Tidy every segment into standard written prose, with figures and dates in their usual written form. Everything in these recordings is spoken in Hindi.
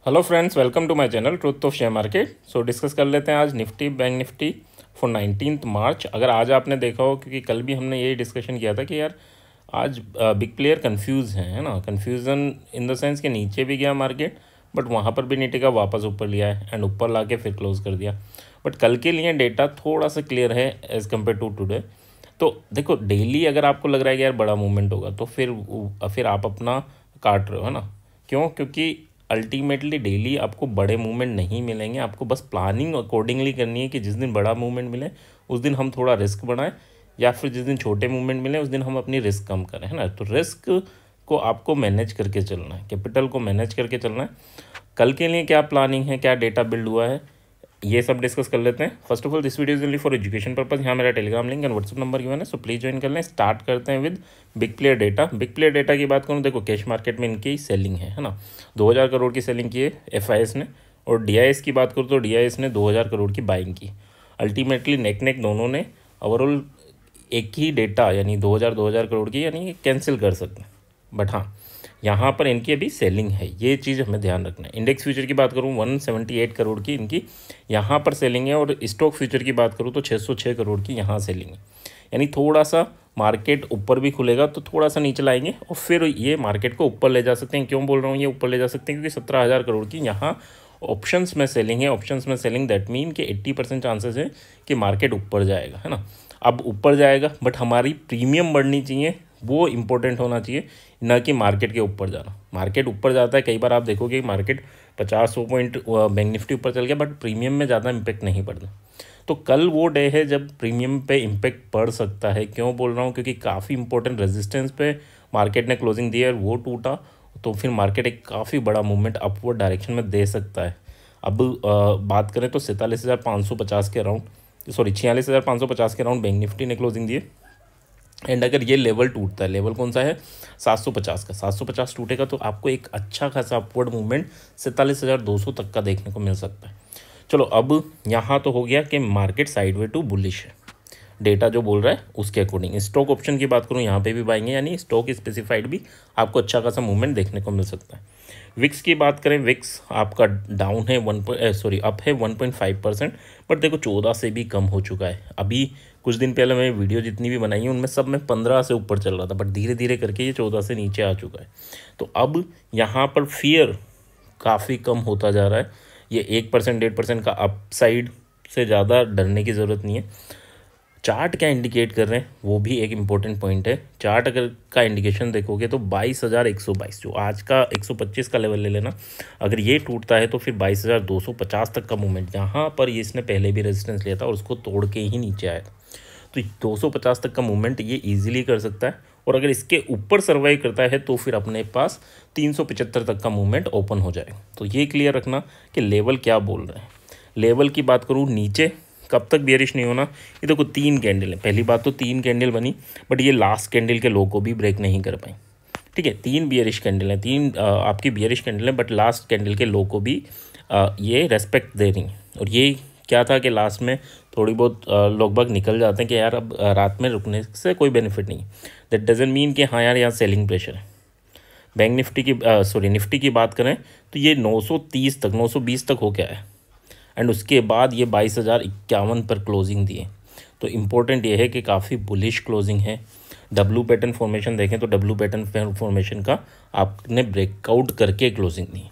Hello friends, welcome to my channel truth of share market. So discuss कर लेते हैं आज Nifty bank Nifty for 19 March. अगर आज आपने देखा हो, क्योंकि कल भी हमने यही डिस्कशन किया था कि यार आज बिग प्लेयर कंफ्यूज हैं, है ना। कंफ्यूजन इन द सेंस कि नीचे भी गया मार्केट बट वहाँ पर भी नहीं टिका, वापस ऊपर लिया है एंड ऊपर ला के फिर क्लोज कर दिया। बट कल के लिए डेटा थोड़ा सा क्लियर है एज़ कम्पेयर टू टुडे। तो देखो, डेली अगर आपको लग रहा है कि यार बड़ा मूवमेंट होगा तो फिर आप अपना काट रहे हो, है ना। क्यों? क्योंकि अल्टीमेटली डेली आपको बड़े मूवमेंट नहीं मिलेंगे। आपको बस प्लानिंग अकॉर्डिंगली करनी है कि जिस दिन बड़ा मूवमेंट मिले उस दिन हम थोड़ा रिस्क बढ़ाएं, या फिर जिस दिन छोटे मूवमेंट मिले उस दिन हम अपनी रिस्क कम करें, है ना। तो रिस्क को आपको मैनेज करके चलना है, कैपिटल को मैनेज करके चलना है। कल के लिए क्या प्लानिंग है, क्या डेटा बिल्ड हुआ है, ये सब डिस्कस कर लेते हैं। First of all, this video is only for education purpose. यहाँ मेरा Telegram link and WhatsApp number given है, सो प्लीज ज्वाइन कर लें। स्टार्ट करते हैं with big player data. Big player data की बात करूँ, देखो कैश मार्केट में इनकी सेलिंग है ना। 2000 करोड़ की सेलिंग की है FIS ने, और DIS की बात करूँ तो DIS ने 2000 करोड़ की बाइंग की। अल्टीमेटली नेक नेक दोनों ने ओवरऑल एक ही डेटा यानी 2000 करोड़ की यानी कैंसिल कर सकते हैं। बट हाँ, यहाँ पर इनकी अभी सेलिंग है, ये चीज़ हमें ध्यान रखना है। इंडेक्स फ्यूचर की बात करूँ 178 करोड़ की इनकी यहाँ पर सेलिंग है, और स्टॉक फ्यूचर की बात करूँ तो 606 करोड़ की यहाँ सेलिंग है। यानी थोड़ा सा मार्केट ऊपर भी खुलेगा तो थोड़ा सा नीचे लाएंगे और फिर ये मार्केट को ऊपर ले जा सकते हैं। क्यों बोल रहा हूँ ये ऊपर ले जा सकते हैं? क्योंकि 17,000 करोड़ की यहाँ ऑप्शंस में सेलिंग है। ऑप्शंस में सेलिंग दैट मीन कि 80% चांसेस है कि मार्केट ऊपर जाएगा, है ना। अब ऊपर जाएगा बट हमारी प्रीमियम बढ़नी चाहिए, वो इम्पोर्टेंट होना चाहिए, ना कि मार्केट के ऊपर जाना। मार्केट ऊपर जाता है, कई बार आप देखोगे मार्केट 50-100 पॉइंट बैंक निफ्टी ऊपर चल गया बट प्रीमियम में ज़्यादा इम्पैक्ट नहीं पड़ता। तो कल वो डे है जब प्रीमियम पे इम्पैक्ट पड़ सकता है। क्यों बोल रहा हूँ? क्योंकि काफ़ी इंपॉर्टेंट रेजिस्टेंस पे मार्केट ने क्लोजिंग दी है और वो टूटा तो फिर मार्केट एक काफ़ी बड़ा मूवमेंट अपवर्ड डायरेक्शन में दे सकता है। अब बात करें तो 47,550 के अराउंड, सॉरी 46,550 के अराउंड बैंक निफ्टी ने क्लोजिंग दी है। एंड अगर ये लेवल टूटता है, लेवल कौन सा है? 750 का। 750 टूटेगा तो आपको एक अच्छा खासा अपवर्ड मूवमेंट 47,200 तक का देखने को मिल सकता है। चलो, अब यहाँ तो हो गया कि मार्केट साइडवे टू बुलिश है, डेटा जो बोल रहा है उसके अकॉर्डिंग। स्टॉक ऑप्शन की बात करूँ, यहाँ पे भी बाइंग है, यानी स्टॉक स्पेसिफाइड भी आपको अच्छा खासा मूवमेंट देखने को मिल सकता है। विक्स की बात करें, विक्स आपका डाउन है अप है 1.5%, बट देखो 14 से भी कम हो चुका है। अभी कुछ दिन पहले मैं वीडियो जितनी भी बनाई है उनमें सब में 15 से ऊपर चल रहा था, बट धीरे धीरे करके ये 14 से नीचे आ चुका है। तो अब यहाँ पर फियर काफ़ी कम होता जा रहा है। ये 1% 1.5% का अपसाइड से ज़्यादा डरने की ज़रूरत नहीं है। चार्ट क्या इंडिकेट कर रहे हैं वो भी एक इम्पोर्टेंट पॉइंट है। चार्ट अगर का इंडिकेशन देखोगे तो 22,122, जो आज का 125 का लेवल ले लेना, अगर ये टूटता है तो फिर 22,250 तक का मूवमेंट, यहाँ पर ये इसने पहले भी रेजिस्टेंस लिया था और उसको तोड़ के ही नीचे आया था। तो 250 तक का मूवमेंट ये ईजिली कर सकता है, और अगर इसके ऊपर सर्वाइव करता है तो फिर अपने पास 375 तक का मूवमेंट ओपन हो जाएगा। तो ये क्लियर रखना कि लेवल क्या बोल रहे हैं। लेवल की बात करूँ, नीचे कब तक बियरिश नहीं होना। ये देखो 3 कैंडल है, पहली बात तो 3 कैंडल बनी बट ये लास्ट कैंडल के लो को भी ब्रेक नहीं कर पाई। ठीक है, 3 बियरिश कैंडल है, 3 आपकी बियरिश कैंडल है, बट लास्ट कैंडल के लो को भी ये रेस्पेक्ट दे रही हैं। और ये क्या था कि लास्ट में थोड़ी बहुत लोग बाग निकल जाते हैं कि यार अब रात में रुकने से कोई बेनिफिट नहीं। दैट डजेंट मीन कि हाँ यार यहाँ सेलिंग प्रेशर है। बैंक निफ्टी की निफ्टी की बात करें तो ये 930 तक 920 तक हो गया है, एंड उसके बाद ये 22,051 पर क्लोजिंग दिए। तो इम्पोर्टेंट ये है कि काफ़ी बुलिश क्लोजिंग है। डब्लू पैटर्न फॉर्मेशन देखें तो डब्लू पैटर्न फॉर्मेशन का आपने ब्रेकआउट करके क्लोजिंग दी,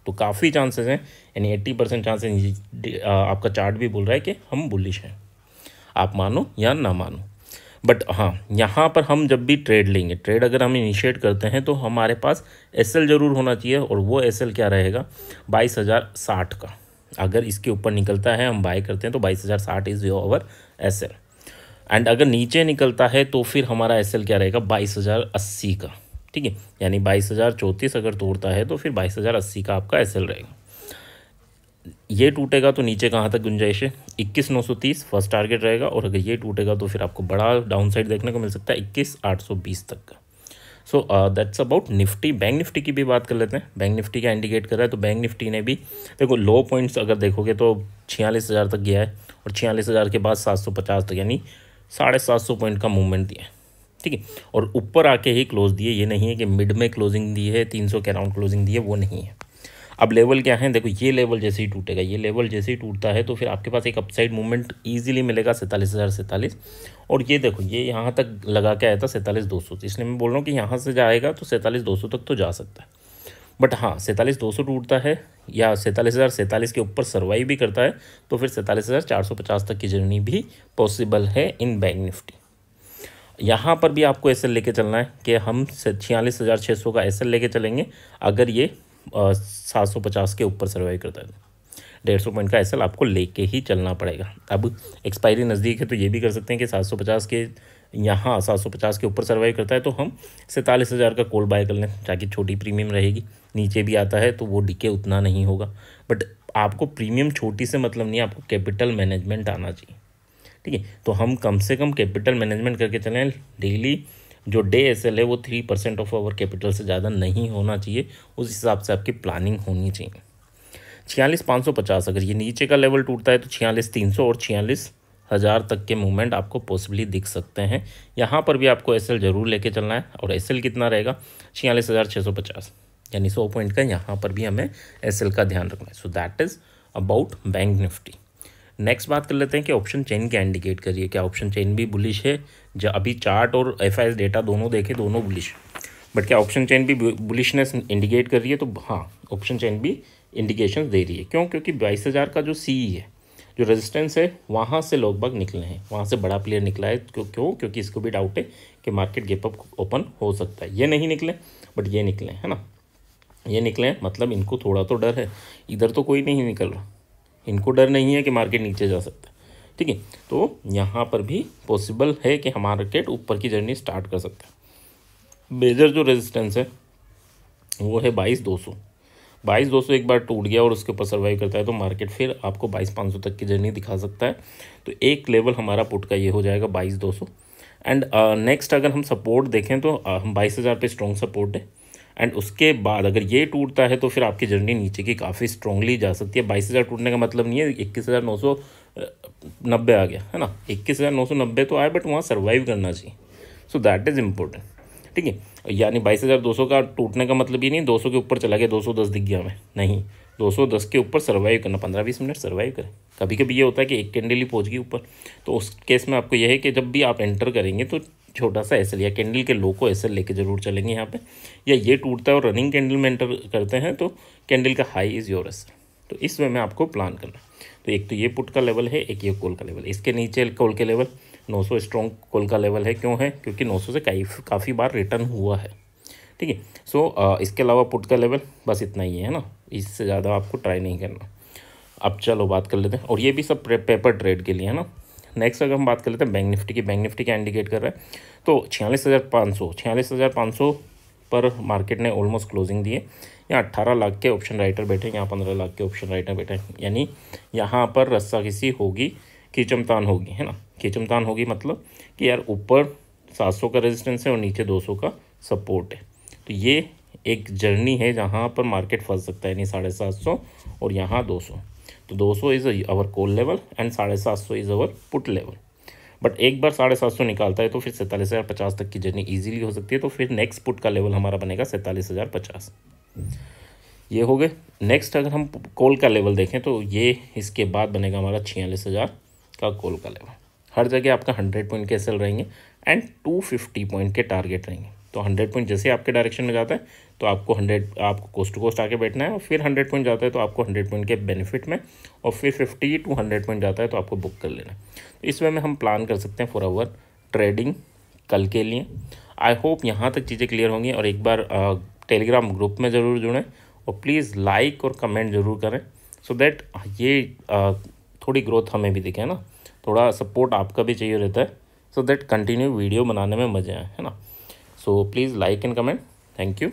तो काफ़ी चांसेस हैं, यानी 80% चांसेस आपका चार्ट भी बोल रहा है कि हम बुलिश हैं, आप मानो या ना मानो। बट हाँ, यहाँ पर हम जब भी ट्रेड लेंगे, ट्रेड अगर हम इनिशिएट करते हैं तो हमारे पास SL ज़रूर होना चाहिए, और वो SL क्या रहेगा? 22,060 का। अगर इसके ऊपर निकलता है हम बाय करते हैं तो 22,060 इज़ योर SL, एंड अगर नीचे निकलता है तो फिर हमारा SL क्या रहेगा? 22,080 का। ठीक है, यानी 22,034 अगर तोड़ता है तो फिर 22,080 का आपका SL रहेगा। ये टूटेगा तो नीचे कहाँ तक गुंजाइश है? 21,930 फर्स्ट टारगेट रहेगा, और अगर ये टूटेगा तो फिर आपको बड़ा डाउन साइड देखने को मिल सकता है 21,820 तक का। So that's about Nifty. Bank Nifty की भी बात कर लेते हैं। बैंक निफ्टी क्या इंडिकेट कर रहा है? तो बैंक निफ्टी ने भी देखो लो पॉइंट्स अगर देखोगे तो 46,000 तक गया है, और 46,000 के बाद 750 तक, यानी 750 पॉइंट का मूवमेंट दिया है। ठीक है, और ऊपर आके ही क्लोज दिए, ये नहीं है कि मिड में क्लोजिंग दी है 300 के अराउंड क्लोजिंग दी है, वो नहीं है। अब लेवल क्या है, देखो ये लेवल जैसे ही टूटेगा, ये लेवल जैसे ही टूटता है तो फिर आपके पास एक अपसाइड मूवमेंट ईजिली मिलेगा 47,047। और ये देखो ये यहाँ तक लगा के आया था 47,200, इसलिए मैं बोल रहा हूँ कि यहाँ से जाएगा तो 47,200 तक तो जा सकता है। बट हाँ 47,200 टूटता है या 47,047 के ऊपर सर्वाइव भी करता है तो फिर 47,450 तक की जर्नी भी पॉसिबल है इन बैंक निफ्टी। यहाँ पर भी आपको एसएल लेके चलना है कि हम 46,600 का एसएल लेके चलेंगे अगर ये 750 के ऊपर सर्वाइव करता है तो 150 पॉइंट का एसएल आपको लेके ही चलना पड़ेगा। अब एक्सपायरी नज़दीक है तो ये भी कर सकते हैं कि 750 के यहाँ 750 के ऊपर सर्वाइव करता है तो हम 47,000 का कॉल बाय कर लें ताकि छोटी प्रीमियम रहेगी। नीचे भी आता है तो वो डीके उतना नहीं होगा, बट आपको प्रीमियम छोटी से मतलब नहीं, आपको कैपिटल मैनेजमेंट आना चाहिए। ठीक है, तो हम कम से कम कैपिटल मैनेजमेंट करके चलें। डेली जो डे एसएल है वो 3% ऑफ आवर कैपिटल से ज़्यादा नहीं होना चाहिए, उस हिसाब से आपकी प्लानिंग होनी चाहिए। 46,550 अगर ये नीचे का लेवल टूटता है तो 46,300 और 46,000 तक के मूवमेंट आपको पॉसिबली दिख सकते हैं। यहाँ पर भी आपको एसएल ज़रूर लेके चलना है और एसएल कितना रहेगा 46,650, यानी 100 पॉइंट का यहाँ पर भी हमें एसएल का ध्यान रखना है। So that is about bank Nifty. Next बात कर लेते हैं कि ऑप्शन चेन क्या इंडिकेट करिए, क्या ऑप्शन चेन भी बुलिश है। जब अभी चार्ट और एफआईएस डेटा दोनों देखे, दोनों बुलिश, बट क्या ऑप्शन चेन भी बुलिशनेस इंडिकेट कर रही है? तो हाँ, ऑप्शन चेन भी इंडिकेशन दे रही है। क्यों? क्योंकि 22,000 का जो सीई है, जो रेजिस्टेंस है, वहाँ से लोग बाग निकले हैं, वहाँ से बड़ा प्लेयर निकला है। क्यों? क्योंकि इसको भी डाउट है कि मार्केट गैप अप ओपन हो सकता है। ये नहीं निकले बट ये निकले, है ना, ये निकले, मतलब इनको थोड़ा तो डर है। इधर तो कोई नहीं निकल रहा, इनको डर नहीं है कि मार्केट नीचे जा सकता है। ठीक है, तो यहाँ पर भी पॉसिबल है कि हमारा मार्केट ऊपर की जर्नी स्टार्ट कर सकता है। मेजर जो रेजिस्टेंस है वो है 22,200। 22,200 एक बार टूट गया और उसके ऊपर सर्वाइव करता है तो मार्केट फिर आपको 22,500 तक की जर्नी दिखा सकता है। तो एक लेवल हमारा पुट का ये हो जाएगा 22,200। एंड नेक्स्ट अगर हम सपोर्ट देखें तो हम 22,000 पे स्ट्रॉन्ग सपोर्ट है। एंड उसके बाद अगर ये टूटता है तो फिर आपकी जर्नी नीचे की काफ़ी स्ट्रांगली जा सकती है। 22,000 टूटने का मतलब नहीं है 21,990 आ गया, है ना, 21,990 तो आए, बट वहाँ सर्वाइव करना चाहिए। So that is important. ठीक है, यानी 22,200 का टूटने का मतलब ये नहीं 200 के ऊपर चला गया, 210 दिख गया हमें, नहीं, 210 के ऊपर सर्वाइव करना, 15-20 मिनट सर्वाइव करें। कभी कभी ये होता है कि एक कैंडल ही पहुँच गई ऊपर, तो उस केस में आपको यह है कि जब भी आप एंटर करेंगे तो छोटा सा एसएल या कैंडल के लो को एसएल लेके जरूर चलेंगे यहाँ पे। या ये टूटता है और रनिंग कैंडल में एंटर करते हैं तो कैंडल का हाई इज़ योर एसएल। तो इस वे में आपको प्लान करना है। तो एक तो ये पुट का लेवल है, एक ये कॉल का लेवल। इसके नीचे कॉल के लेवल 900 स्ट्रॉन्ग कॉल का लेवल है। क्यों है? क्योंकि 900 से काफ़ी बार रिटर्न हुआ है। ठीक है, सो इसके अलावा पुट का लेवल बस इतना ही है ना, इससे ज़्यादा आपको ट्राई नहीं करना। अब चलो बात कर लेते हैं, और ये भी सब पेपर ट्रेड के लिए है ना। नेक्स्ट अगर हम बात कर लेते हैं बैंक निफ्टी की, बैंक निफ्टी क्या इंडिकेट कर रहा है? तो 46,500 पर मार्केट ने ऑलमोस्ट क्लोजिंग दी है। यहाँ 18 लाख के ऑप्शन राइटर बैठे, यहाँ 15 लाख के ऑप्शन राइटर बैठे, यानी यहाँ पर रस्साकसी होगी, खींचमतान होगी, है ना। खींचमतान होगी मतलब कि यार ऊपर 700 का रेजिस्टेंस है और नीचे 200 का सपोर्ट है। तो ये एक जर्नी है जहाँ पर मार्केट फंस सकता है, यानी 750 और यहाँ 200। तो 200 is our call level and 750 is our put level. But एक बार 750 निकालता है तो फिर 47,050 तक की जर्नी इजीली हो सकती है। तो फिर नेक्स्ट पुट का लेवल हमारा बनेगा 47,050। ये हो गए। नेक्स्ट अगर हम कॉल का लेवल देखें तो ये इसके बाद बनेगा हमारा 46,000 का कॉल का लेवल। हर जगह आपका 100 पॉइंट के एसएल रहेंगे एंड 250 पॉइंट के टारगेट रहेंगे। तो 100 पॉइंट जैसे आपके डायरेक्शन में जाता है तो आपको कोस्ट टू कोस्ट आके बैठना है, और फिर 100 पॉइंट जाता है तो आपको 100 पॉइंट के बेनिफिट में, और फिर 50 to 100 पॉइंट जाता है तो आपको बुक कर लेना है। तो इस वे में हम प्लान कर सकते हैं फॉर आवर ट्रेडिंग कल के लिए। आई होप यहाँ तक चीज़ें क्लियर होंगी। और एक बार टेलीग्राम ग्रुप में ज़रूर जुड़ें और प्लीज़ लाइक और कमेंट ज़रूर करें, सो दैट ये थोड़ी ग्रोथ हमें भी दिखे, है ना। थोड़ा सपोर्ट आपका भी चाहिए रहता है, सो दैट कंटिन्यू वीडियो बनाने में मज़े आए, है ना। So please like and comment. Thank you.